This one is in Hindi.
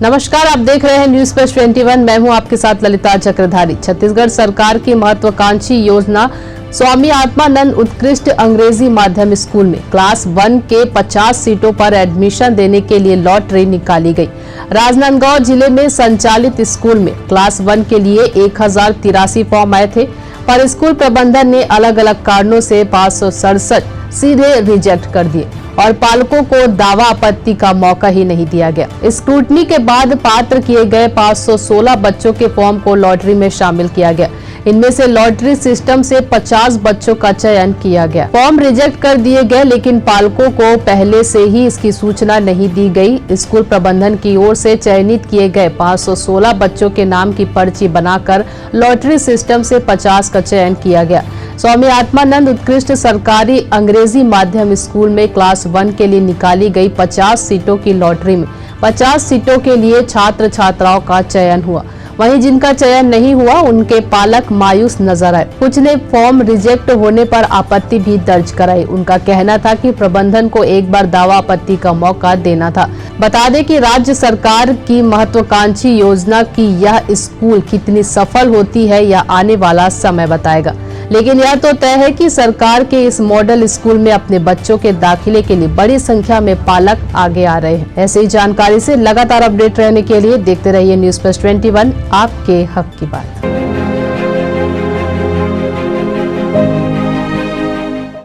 नमस्कार, आप देख रहे हैं न्यूज प्लस 21। मैं हूं आपके साथ ललिता चक्रधारी। छत्तीसगढ़ सरकार की महत्वाकांक्षी योजना स्वामी आत्मानंद उत्कृष्ट अंग्रेजी माध्यम स्कूल में क्लास 1 के 50 सीटों पर एडमिशन देने के लिए लॉटरी निकाली गई। राजनांदगांव जिले में संचालित स्कूल में क्लास 1 के लिए 1083 फॉर्म आए थे, पर स्कूल प्रबंधन ने अलग अलग कारणों से 567 सीधे रिजेक्ट कर दिए और पालकों को दावा आपत्ति का मौका ही नहीं दिया गया। स्क्रूटनी के बाद पात्र किए गए 516 बच्चों के फॉर्म को लॉटरी में शामिल किया गया। इनमें से लॉटरी सिस्टम से 50 बच्चों का चयन किया गया। फॉर्म रिजेक्ट कर दिए गए, लेकिन पालकों को पहले से ही इसकी सूचना नहीं दी गई। स्कूल प्रबंधन की ओर से चयनित किए गए 516 बच्चों के नाम की पर्ची बनाकर लॉटरी सिस्टम से 50 का चयन किया गया। स्वामी आत्मानंद उत्कृष्ट सरकारी अंग्रेजी माध्यम स्कूल में क्लास 1 के लिए निकाली गई 50 सीटों की लॉटरी में 50 सीटों के लिए छात्र छात्राओं का चयन हुआ। वहीं जिनका चयन नहीं हुआ उनके पालक मायूस नजर आए। कुछ ने फॉर्म रिजेक्ट होने पर आपत्ति भी दर्ज कराई। उनका कहना था कि प्रबंधन को एक बार दावा आपत्ति का मौका देना था। बता दें कि राज्य सरकार की महत्वाकांक्षी योजना की यह स्कूल कितनी सफल होती है यह आने वाला समय बताएगा, लेकिन यह तो तय है कि सरकार के इस मॉडल स्कूल में अपने बच्चों के दाखिले के लिए बड़ी संख्या में पालक आगे आ रहे हैं। ऐसे ही जानकारी से लगातार अपडेट रहने के लिए देखते रहिए न्यूज प्लस 21, आपके हक की बात।